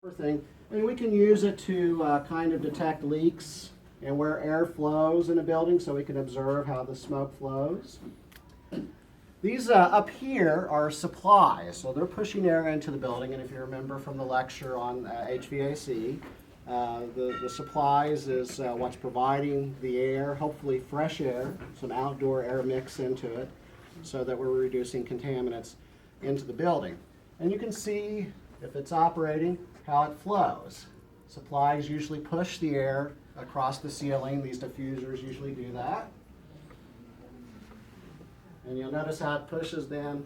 thing, and we can use it to kind of detect leaks and where air flows in a building, so we can observe how the smoke flows. These up here are supplies, so they're pushing air into the building, and if you remember from the lecture on HVAC, the supplies is what's providing the air, hopefully fresh air, some outdoor air mix into it, so that we're reducing contaminants into the building. And you can see, if it's operating, how it flows. Supplies usually push the air across the ceiling. These diffusers usually do that. And you'll notice how it pushes then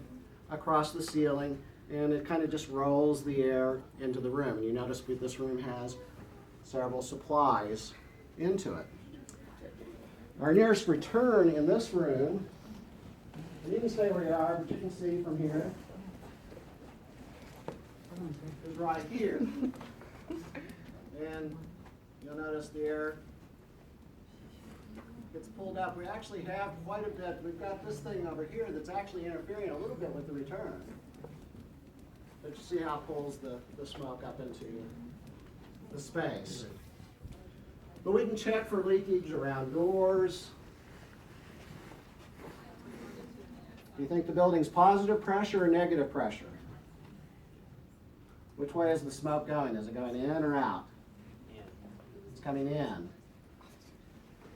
across the ceiling, and it kind of just rolls the air into the room. And you notice this room has several supplies into it. Our nearest return in this room, and you can stay where you are, but you can see from here, is right here. And you'll notice the air gets pulled up. We actually have quite a bit. We've got this thing over here that's actually interfering a little bit with the return. But you see how it pulls the smoke up into the space. But we can check for leakage around doors. Do you think the building's positive pressure or negative pressure? Which way is the smoke going? Is it going in or out? In. It's coming in.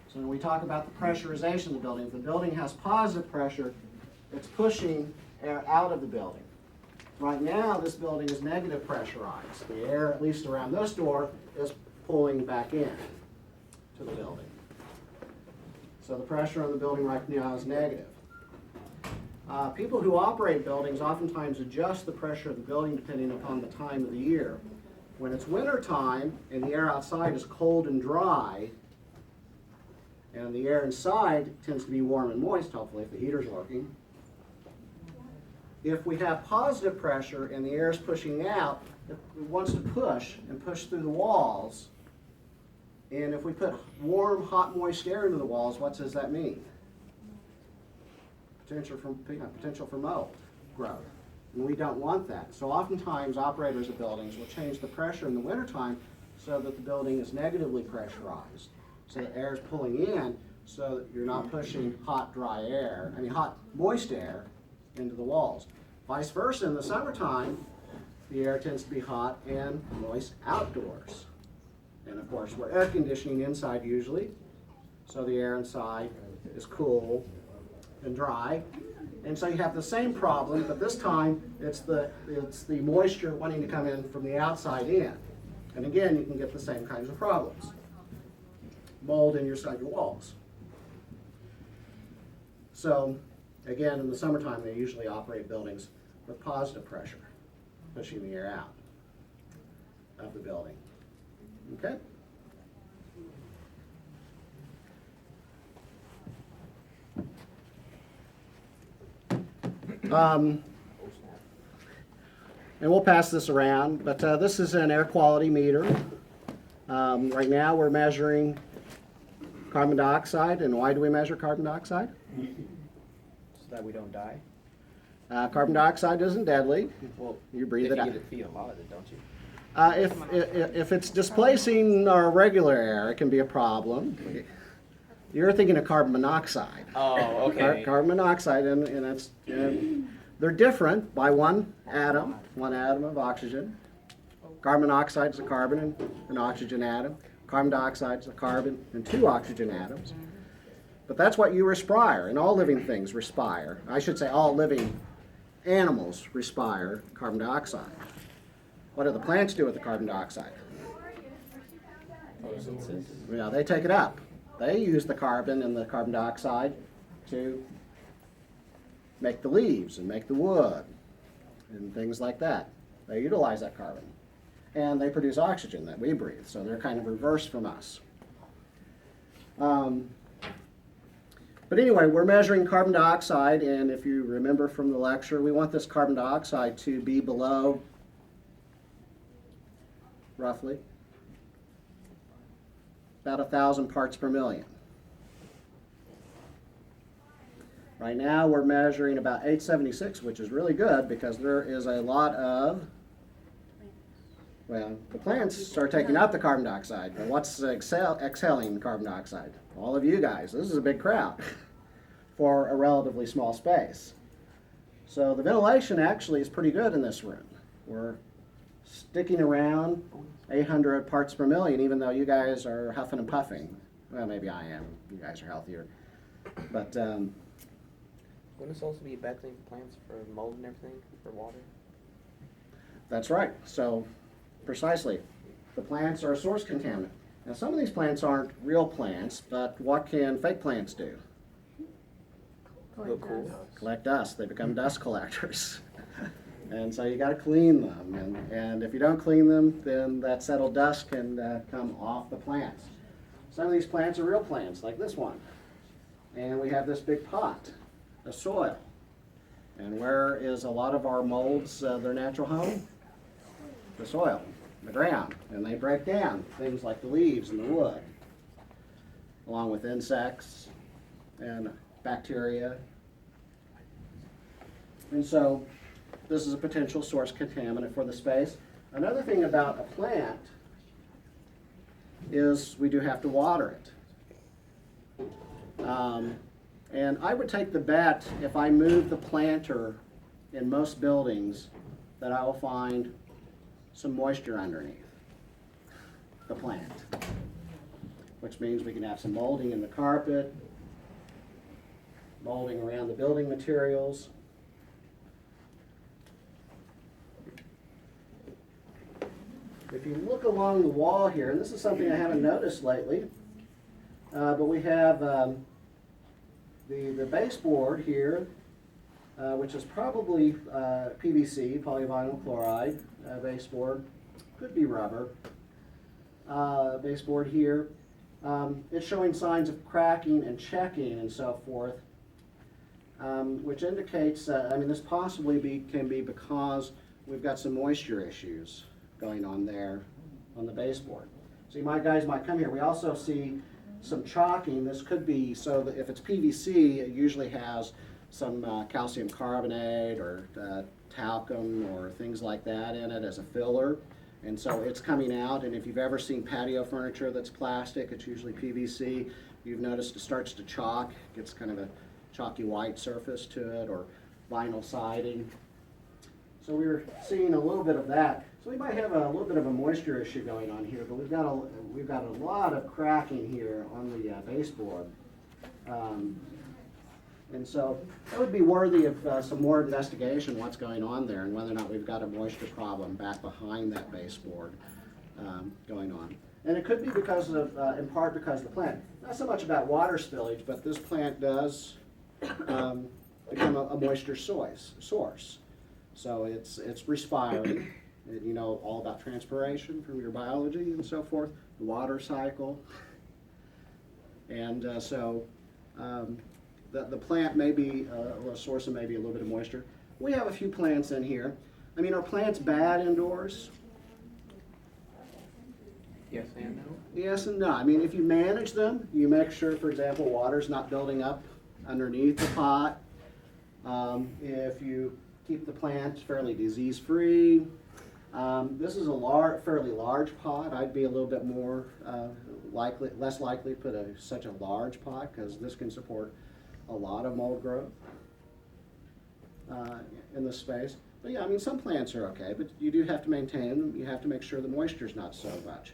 So when we talk about the pressurization of the building, if the building has positive pressure, it's pushing air out of the building. Right now, this building is negative pressurized. The air, at least around this door, is pulling back in to the building. So the pressure on the building right now is negative. People who operate buildings oftentimes adjust the pressure of the building depending upon the time of the year. When it's winter time and the air outside is cold and dry, and the air inside tends to be warm and moist, hopefully, if the heater's working. If we have positive pressure and the air is pushing out, it wants to push and push through the walls. And if we put warm, hot, moist air into the walls, what does that mean? Potential for mold growth. And we don't want that. So oftentimes operators of buildings will change the pressure in the wintertime so that the building is negatively pressurized. So the air is pulling in so that you're not pushing hot, moist air into the walls. Vice versa, in the summertime, the air tends to be hot and moist outdoors. And of course, we're air conditioning inside usually, so the air inside is cool and dry. And so you have the same problem, but this time it's the moisture wanting to come in from the outside in. And again, you can get the same kinds of problems. Mold inside your walls. So again, in the summertime, they usually operate buildings with positive pressure, pushing the air out of the building. Okay? And we'll pass this around, but this is an air quality meter. Right now we're measuring carbon dioxide, and why do we measure carbon dioxide? So that we don't die? Carbon dioxide isn't deadly. Well, you breathe it out. You get a feel a lot of it, don't you? If it's displacing our regular air, it can be a problem. You're thinking of carbon monoxide. Oh, okay. Carbon monoxide, and they're different by one atom of oxygen. Carbon monoxide is a carbon and an oxygen atom. Carbon dioxide is a carbon and two oxygen atoms. But that's what you respire, and all living things respire. I should say all living animals respire carbon dioxide. What do the plants do with the carbon dioxide? Photosynthesis. Yeah, they take it up. They use the carbon and the carbon dioxide to make the leaves and make the wood and things like that. They utilize that carbon. And they produce oxygen that we breathe, so they're kind of reverse from us. But anyway, we're measuring carbon dioxide, and if you remember from the lecture, we want this carbon dioxide to be below, roughly, about 1,000 parts per million. Right now we're measuring about 876, which is really good because there is a lot of Well, the plants start taking out the carbon dioxide. But what's exhaling carbon dioxide? All of you guys. This is a big crowd for a relatively small space. So the ventilation actually is pretty good in this room. We're sticking around 800 parts per million, even though you guys are huffing and puffing. Well, maybe I am. You guys are healthier. But Wouldn't this also be a bad thing for plants, for mold and everything, for water? that's right. So precisely, the plants are a source contaminant. Now, some of these plants aren't real plants, but what can fake plants do? Look cool. Collect dust. They become dust collectors. And so you got to clean them. And if you don't clean them, then that settled dust can come off the plants. Some of these plants are real plants, like this one. And we have this big pot of soil. And where is a lot of our molds, their natural home? The soil, the ground. And they break down things like the leaves and the wood, along with insects and bacteria. And so this is a potential source contaminant for the space. Another thing about a plant is we do have to water it. And I would take the bet, if I move the planter in most buildings, that I will find some moisture underneath the plant, which means we can have some molding in the carpet, molding around the building materials. If you look along the wall here, and this is something I haven't noticed lately, but we have the baseboard here, which is probably PVC, polyvinyl chloride baseboard, could be rubber. Baseboard here, it's showing signs of cracking and checking and so forth, which indicates, I mean, this possibly can be because we've got some moisture issues going on there on the baseboard. So you guys might come here. We also see some chalking. This could be, so that if it's PVC, it usually has some calcium carbonate or talcum or things like that in it as a filler. And so it's coming out, and if you've ever seen patio furniture that's plastic, it's usually PVC. You've noticed it starts to chalk, gets kind of a chalky white surface to it, or vinyl siding. So we're seeing a little bit of that. So we might have a little bit of a moisture issue going on here, but we've got a lot of cracking here on the baseboard. And so that would be worthy of some more investigation, what's going on there, and whether or not we've got a moisture problem back behind that baseboard going on. And it could be because of, in part because of the plant. Not so much about water spillage, but this plant does become a moisture source. So it's respiring. You know all about transpiration from your biology and so forth, the water cycle. And the plant may be a source of maybe a little bit of moisture. We have a few plants in here. I mean, are plants bad indoors? Yes and no. Yes and no. I mean, if you manage them, you make sure, for example, water's not building up underneath the pot. If you keep the plant fairly disease-free. This is a fairly large pot. I'd be a little bit more less likely to put such a large pot, because this can support a lot of mold growth in this space. But yeah, I mean, some plants are okay, but you do have to maintain them. You have to make sure the moisture's not so much.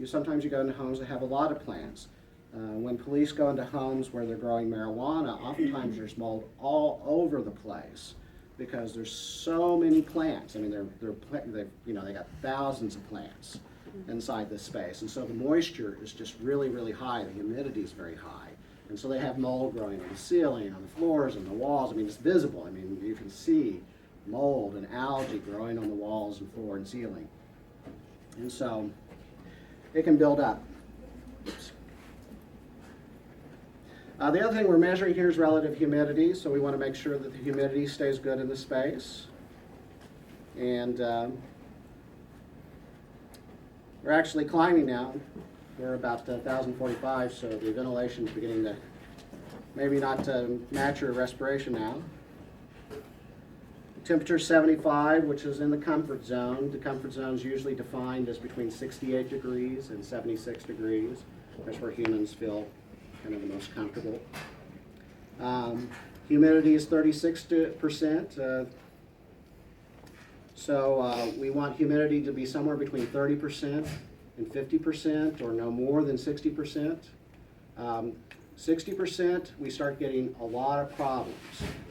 Sometimes you go into homes that have a lot of plants. When police go into homes where they're growing marijuana, oftentimes there's mold all over the place, because there's so many plants. I mean, they got thousands of plants inside this space, and so the moisture is just really, really high. The humidity is very high, and so they have mold growing on the ceiling, on the floors, and the walls. I mean, it's visible. I mean, you can see mold and algae growing on the walls and floor and ceiling, and so it can build up. Oops. The other thing we're measuring here is relative humidity, so we want to make sure that the humidity stays good in the space. And we're actually climbing now. We're about 1,045, so the ventilation is beginning to maybe not match your respiration now. Temperature 75, which is in the comfort zone. The comfort zone is usually defined as between 68 degrees and 76 degrees. That's where humans feel kind of the most comfortable. Humidity is 36%. So we want humidity to be somewhere between 30% and 50%, or no more than 60%. 60%, we start getting a lot of problems.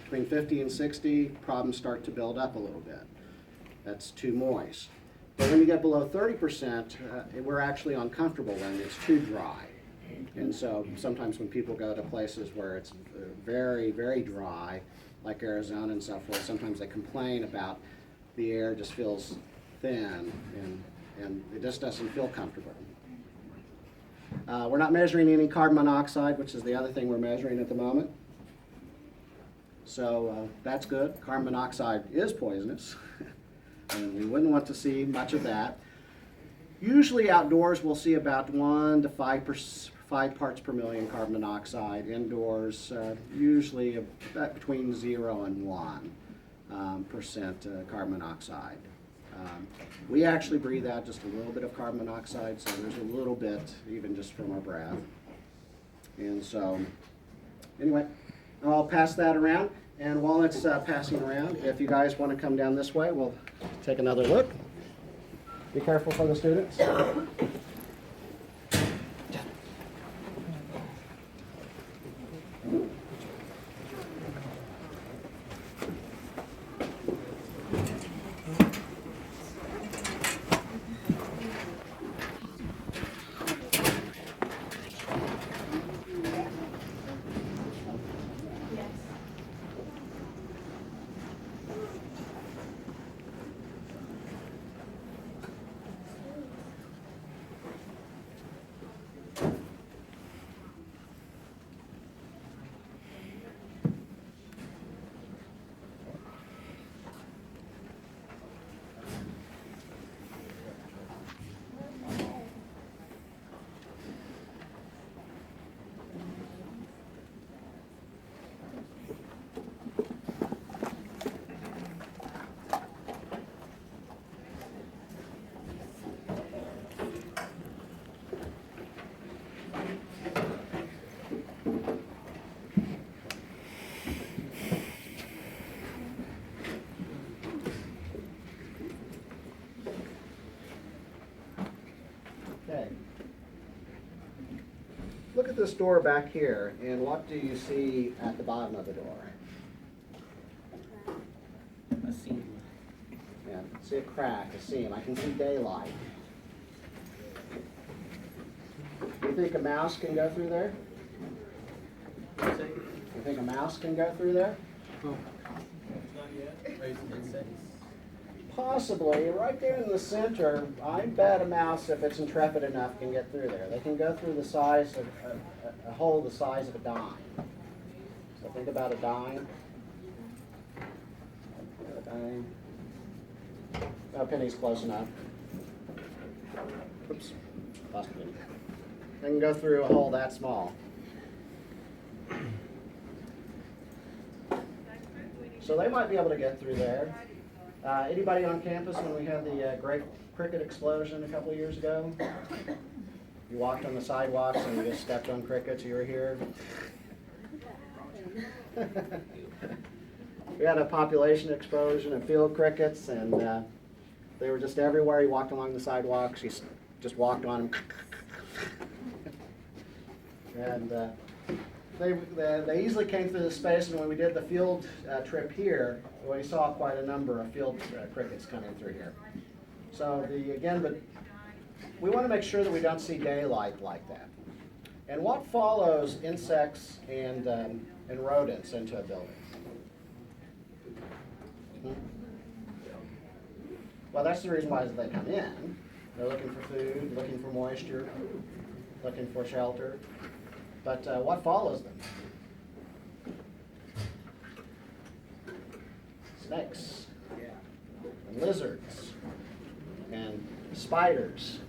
Between 50 and 60, problems start to build up a little bit. That's too moist. But when you get below 30%, we're actually uncomfortable when it's too dry. And so sometimes when people go to places where it's very, very dry, like Arizona and so forth, sometimes they complain about the air just feels thin and it just doesn't feel comfortable. We're not measuring any carbon monoxide, which is the other thing we're measuring at the moment. So that's good. Carbon monoxide is poisonous, and we wouldn't want to see much of that. Usually outdoors we'll see about 1 to 5 parts per million carbon monoxide. Indoors, usually about between 0 and 1% carbon monoxide. We actually breathe out just a little bit of carbon monoxide, so there's a little bit even just from our breath. And so, anyway, I'll pass that around. And while it's passing around, if you guys want to come down this way, we'll take another look. Be careful for the students. Okay. Look at this door back here, and what do you see at the bottom of the door? A seam. Yeah, see a crack, a seam. I can see daylight. Do you think a mouse can go through there? You think a mouse can go through there? Possibly. Right there in the center, I bet a mouse, if it's intrepid enough, can get through there. They can go through the size of a hole the size of a dime. So think about a dime. A dime. Oh, penny's close enough. Oops, lost a penny. They can go through a hole that small. So they might be able to get through there. Anybody on campus when we had the great cricket explosion a couple of years ago? You walked on the sidewalks and you just stepped on crickets, you were here? We had a population explosion of field crickets, and they were just everywhere. You walked along the sidewalks, you just walked on them. And they easily came through the space, and when we did the field trip here, we saw quite a number of field crickets coming through here. So we want to make sure that we don't see daylight like that. And what follows insects and rodents into a building? Well, that's the reason why they come in. They're looking for food, looking for moisture, looking for shelter. But what follows them? Snakes, and lizards, and spiders.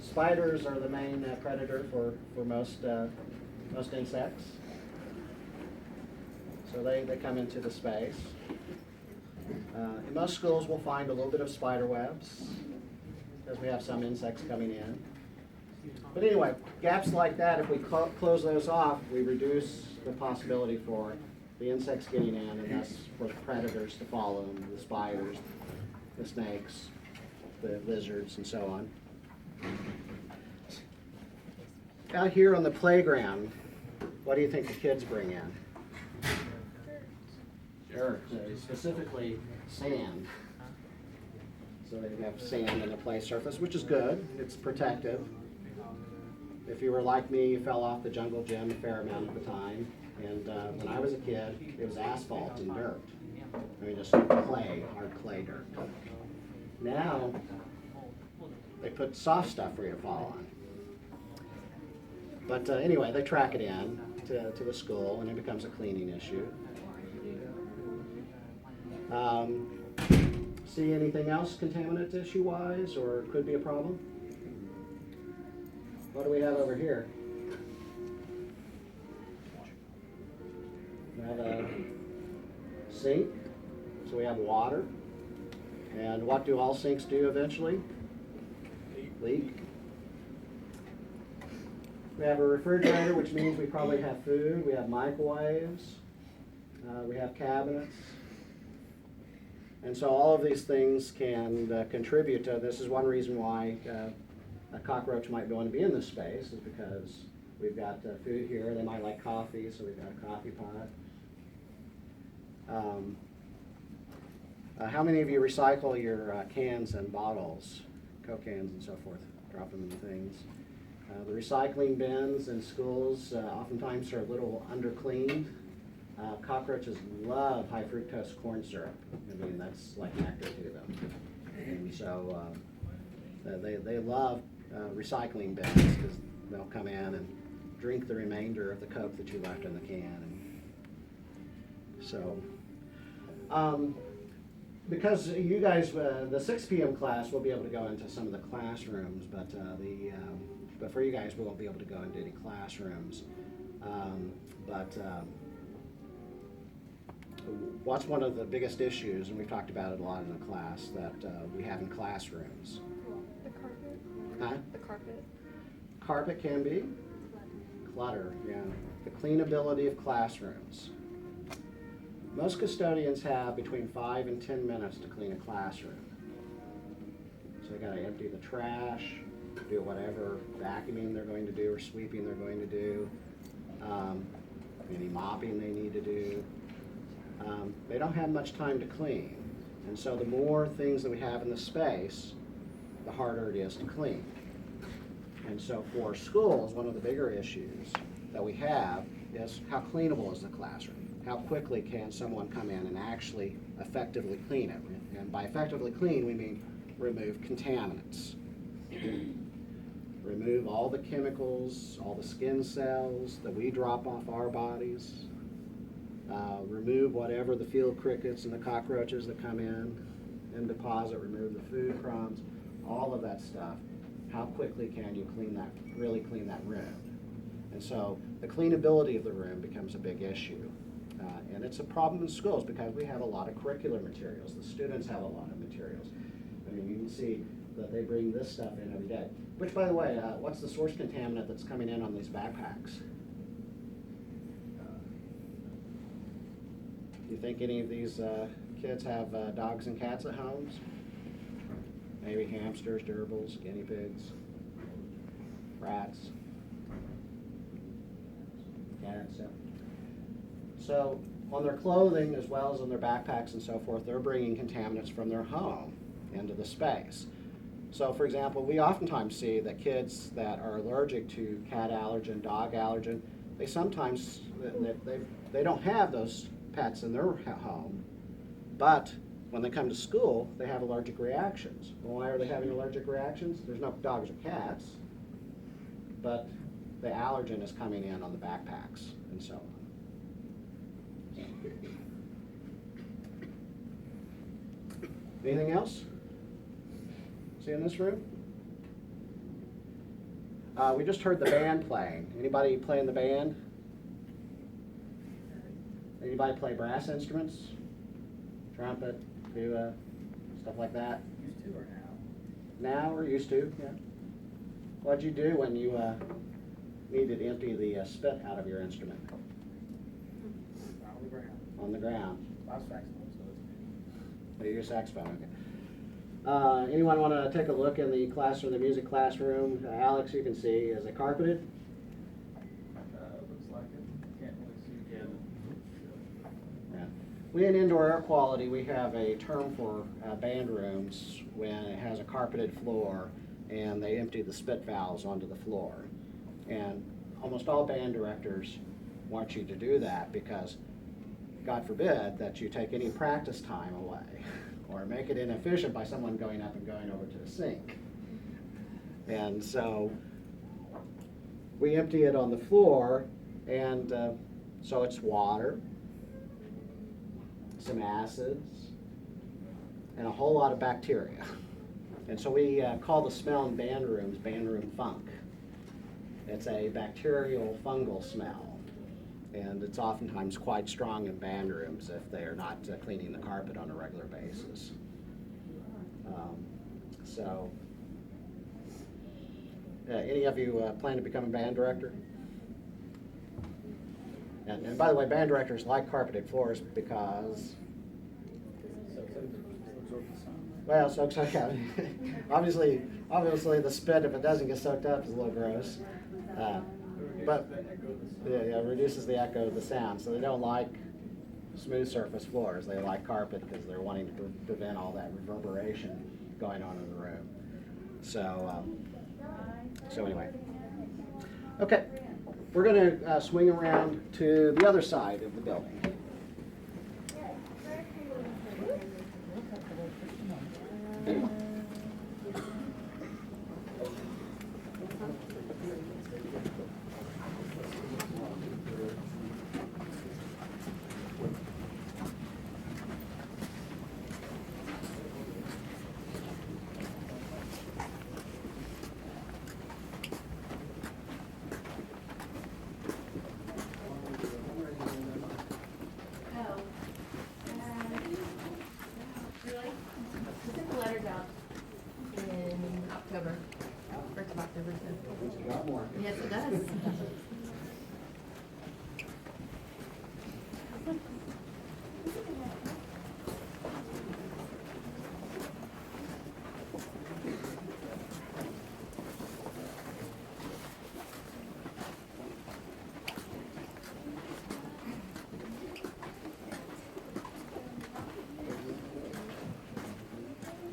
Spiders are the main predator for most insects. So they come into the space. In most schools, we'll find a little bit of spider webs, because we have some insects coming in. But anyway, gaps like that, if we close those off, we reduce the possibility for the insects getting in, and thus for the predators to follow them, the spiders, the snakes, the lizards, and so on. Out here on the playground, what do you think the kids bring in? Dirt, specifically sand. So they have sand in the play surface, which is good. It's protective. If you were like me, you fell off the jungle gym a fair amount of the time. And when I was a kid, it was asphalt and dirt. I mean, just clay, hard clay dirt. Now, they put soft stuff for you to fall on. But anyway, they track it in to the school, and it becomes a cleaning issue. See anything else contaminant issue-wise, or could be a problem? What do we have over here? We have a sink, so we have water. And what do all sinks do eventually? Leak. We have a refrigerator, which means we probably have food. We have microwaves. We have cabinets. And so all of these things can contribute to, this is one reason why a cockroach might want to be in this space, is because we've got food here. They might like coffee, so we've got a coffee pot. How many of you recycle your cans and bottles, Coke cans and so forth, drop them in things? The recycling bins in schools oftentimes are a little undercleaned. Cockroaches love high fructose corn syrup. I mean, that's like nectar to them. And so they love recycling bins, because they'll come in and drink the remainder of the Coke that you left in the can. And so, because you guys, the 6 p.m. class will be able to go into some of the classrooms, but but for you guys, we won't be able to go into any classrooms. What's one of the biggest issues, and we've talked about it a lot in the class, that we have in classrooms? The carpet. Huh? The carpet. Carpet can be. Clutter, yeah. The cleanability of classrooms. Most custodians have between 5 and 10 minutes to clean a classroom. So they gotta empty the trash, do whatever vacuuming they're going to do or sweeping they're going to do, any mopping they need to do. They don't have much time to clean. And so the more things that we have in the space, the harder it is to clean. And so for schools, one of the bigger issues that we have is how cleanable is the classroom? How quickly can someone come in and actually effectively clean it? And by effectively clean, we mean remove contaminants. Remove all the chemicals, all the skin cells that we drop off our bodies. Remove whatever the field crickets and the cockroaches that come in and deposit. Remove the food crumbs, all of that stuff. How quickly can you clean that, really clean that room? And so the cleanability of the room becomes a big issue. And it's a problem in schools because we have a lot of curricular materials. The students have a lot of materials. I mean, you can see that they bring this stuff in every day. Which, by the way, what's the source contaminant that's coming in on these backpacks? Do you think any of these kids have dogs and cats at homes? Maybe hamsters, gerbils, guinea pigs, rats, cats. Yeah. So on their clothing, as well as on their backpacks and so forth, they're bringing contaminants from their home into the space. So for example, we oftentimes see that kids that are allergic to cat allergen, dog allergen, they sometimes, they don't have those pets in their home, but when they come to school, they have allergic reactions. Well, why are they having allergic reactions? There's no dogs or cats, but the allergen is coming in on the backpacks and so on. Anything else? See in this room? We just heard the band playing. Anybody play in the band? Anybody play brass instruments? Trumpet, do stuff like that? Used to or now? Now or used to? Yeah. What'd you do when you needed to empty the spit out of your instrument? On the ground. On the ground. Lost saxophone, so it's Oh, your saxophone, okay. Anyone want to take a look in the classroom, the music classroom? Alex, you can see, is it carpeted? looks like it. Can't really see. Yeah. We in indoor air quality, we have a term for band rooms when it has a carpeted floor and they empty the spit valves onto the floor. And almost all band directors want you to do that because God forbid that you take any practice time away or make it inefficient by someone going up and going over to the sink. And so we empty it on the floor, and so it's water, some acids, and a whole lot of bacteria. And so we call the smell in band rooms band room funk. It's a bacterial fungal smell. And it's oftentimes quite strong in band rooms if they're not cleaning the carpet on a regular basis. Any of you plan to become a band director? And by the way, band directors like carpeted floors because, well, soaks up. Yeah. obviously the spit, if it doesn't get soaked up, is a little gross. But yeah, it reduces the echo of the sound. So they don't like smooth surface floors. They like carpet because they're wanting to prevent all that reverberation going on in the room. So anyway, okay, we're going to swing around to the other side of the building. October. 1st of October. You got more. Yes, it does.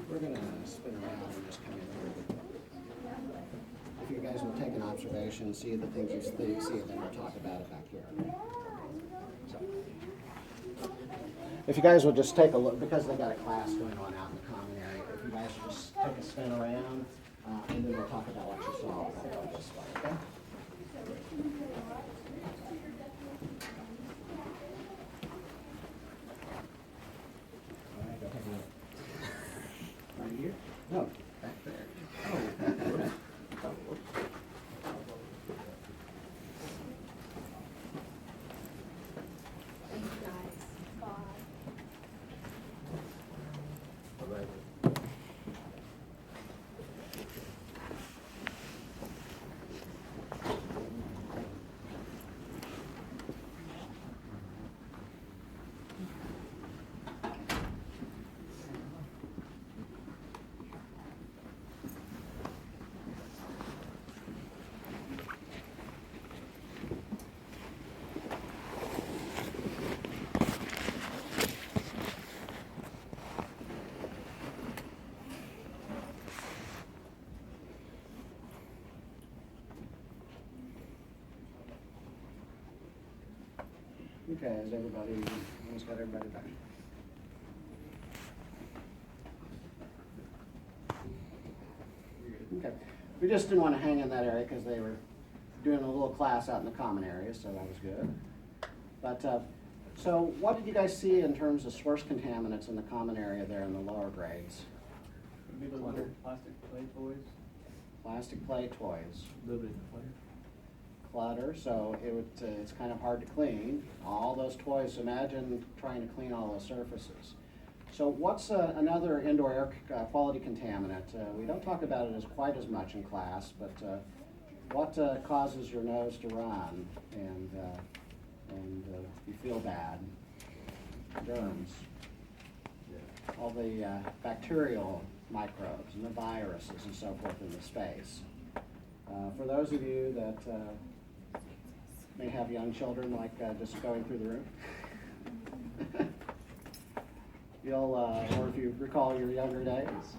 We're going to spin around and just come in here. If you guys will take an observation, see the things you see, and then we'll talk about it back here. Okay? So, if you guys will just take a look, because they got a class going on out in the common area, if you guys will just take a spin around, and then we'll talk about what you saw on this way, okay? All right, go ahead and look. Right here? No, back there. Oh. Okay, has everybody, almost got everybody back? Okay, we just didn't want to hang in that area because they were doing a little class out in the common area, so that was good. But, so what did you guys see in terms of source contaminants in the common area there in the lower grades? Maybe the little plastic play toys. Plastic play toys. A little bit of clutter. Clutter, so it's kind of hard to clean. All those toys, imagine trying to clean all those surfaces. So what's another indoor air quality contaminant? We don't talk about it as quite as much in class, but what causes your nose to run and you feel bad? Germs. All the bacterial microbes and the viruses and so forth in the space. For those of you that may have young children, like just going through the room, you'll, or if you recall your younger days,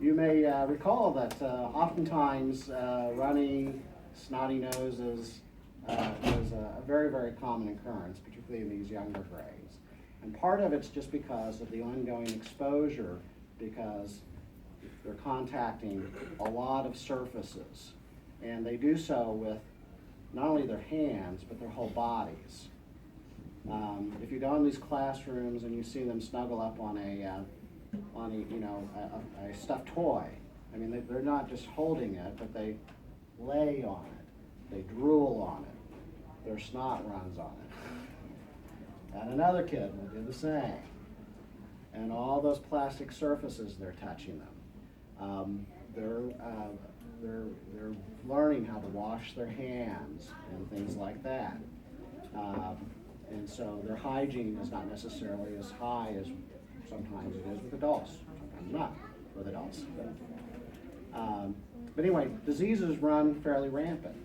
you may recall that oftentimes runny, snotty noses is a very, very common occurrence, particularly in these younger grades. And part of it's just because of the ongoing exposure, because they're contacting a lot of surfaces. And they do so with not only their hands, but their whole bodies. If you go in these classrooms and you see them snuggle up on a stuffed toy, I mean, they're not just holding it, but they lay on it, they drool on it, their snot runs on it. And another kid will do the same. And all those plastic surfaces, they're touching them. They're learning how to wash their hands and things like that. And so their hygiene is not necessarily as high as sometimes it is with adults, sometimes not with adults. But anyway, diseases run fairly rampant.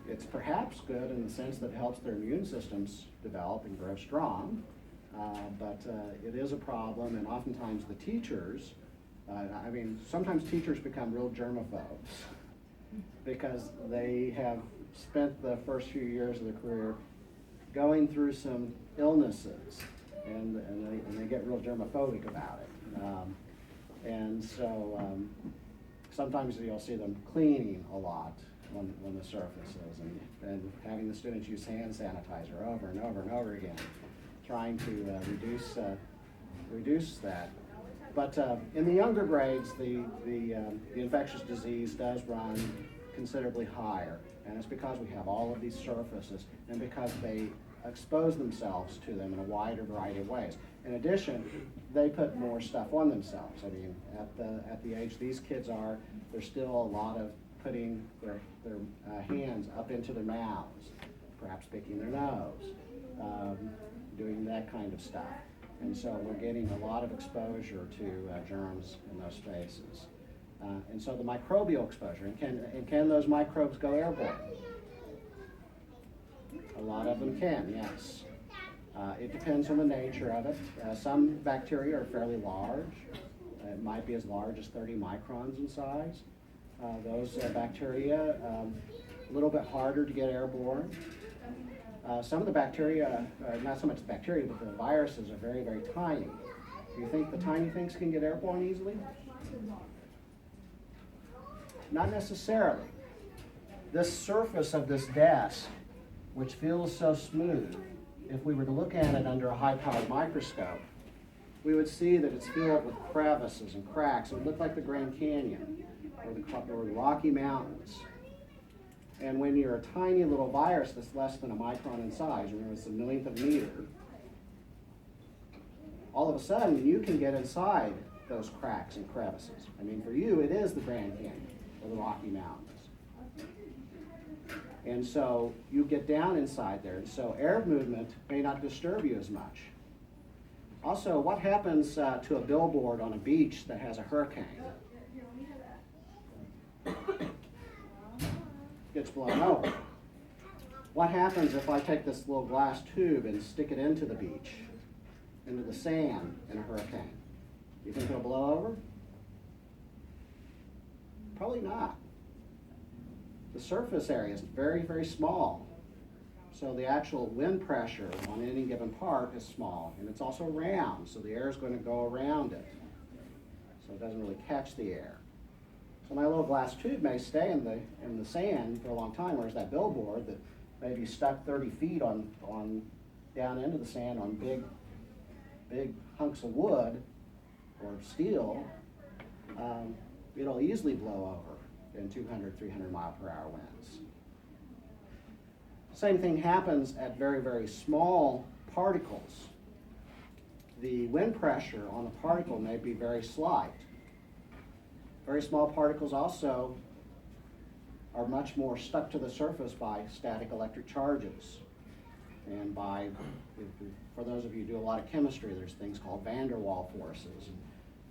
It's perhaps good in the sense that it helps their immune systems develop and grow strong, but it is a problem, and oftentimes the teachers, sometimes teachers become real germaphobes because they have spent the first few years of their career going through some illnesses, and they get real germophobic about it. And so sometimes you'll see them cleaning a lot on the surfaces and having the students use hand sanitizer over and over and over again, trying to reduce that. But in the younger grades, the infectious disease does run considerably higher, and it's because we have all of these surfaces and because they expose themselves to them in a wider variety of ways. In addition, they put more stuff on themselves. I mean, at the age these kids are, there's still a lot of putting their hands up into their mouths, perhaps picking their nose, doing that kind of stuff. And so we're getting a lot of exposure to germs in those spaces. And so the microbial exposure, and can those microbes go airborne? A lot of them can, yes. It depends on the nature of it. Some bacteria are fairly large. It might be as large as 30 microns in size. Those bacteria, a little bit harder to get airborne. Some of the bacteria, not so much the bacteria, but the viruses are very, very tiny. Do you think the tiny things can get airborne easily? Not necessarily. This surface of this desk, which feels so smooth, if we were to look at it under a high-powered microscope, we would see that it's filled with crevices and cracks. It would look like the Grand Canyon or the Rocky Mountains. And when you're a tiny little virus that's less than a micron in size, remember it's a millionth of a meter, all of a sudden you can get inside those cracks and crevices. I mean, for you, it is the Grand Canyon or the Rocky Mountains. And so you get down inside there, and so air movement may not disturb you as much. Also, what happens to a billboard on a beach that has a hurricane? Gets blown over. What happens if I take this little glass tube and stick it into the beach, into the sand in a hurricane? You think it'll blow over? Probably not. The surface area is very, very small. So the actual wind pressure on any given part is small, and it's also round, so the air is going to go around it. So it doesn't really catch the air. So my little glass tube may stay in the sand for a long time, whereas that billboard that may be stuck 30 feet on down into the sand on big hunks of wood or steel, it'll easily blow over in 200, 300 mile per hour winds. Same thing happens at very, very small particles. The wind pressure on the particle may be very slight. Very small particles also are much more stuck to the surface by static electric charges. And by, for those of you who do a lot of chemistry, there's things called van der Waals forces. And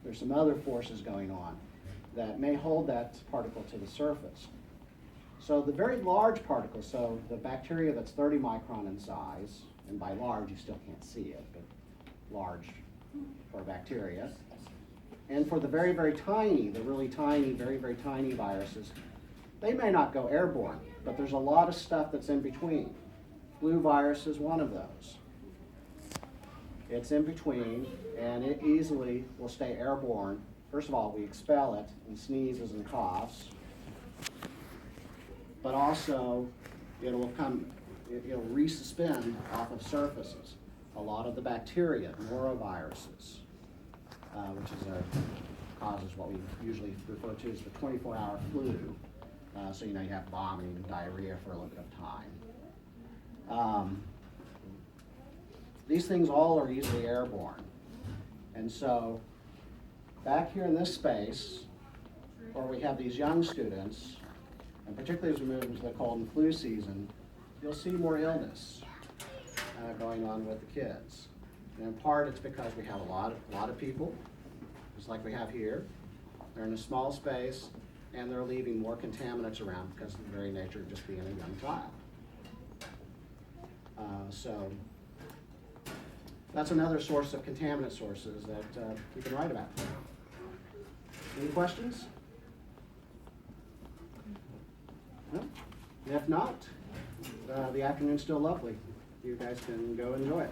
there's some other forces going on that may hold that particle to the surface. So the very large particles, so the bacteria that's 30 micron in size, and by large you still can't see it, but large for bacteria. And for the very, very tiny, the really tiny, very, very tiny viruses, they may not go airborne, but there's a lot of stuff that's in between. Flu virus is one of those. It's in between, and it easily will stay airborne. First of all, we expel it in sneezes and coughs, but also it'll resuspend off of surfaces. A lot of the bacteria, noroviruses, which is causes what we usually refer to as the 24-hour flu. So you have vomiting and diarrhea for a little bit of time. These things all are easily airborne. And so back here in this space, where we have these young students, and particularly as we move into the cold and flu season, you'll see more illness going on with the kids. And in part, it's because we have a lot of people, just like we have here. They're in a small space, and they're leaving more contaminants around because of the very nature of just being a young child. So that's another source of contaminant sources that we can write about. Any questions? No? If not, the afternoon's still lovely. You guys can go enjoy it.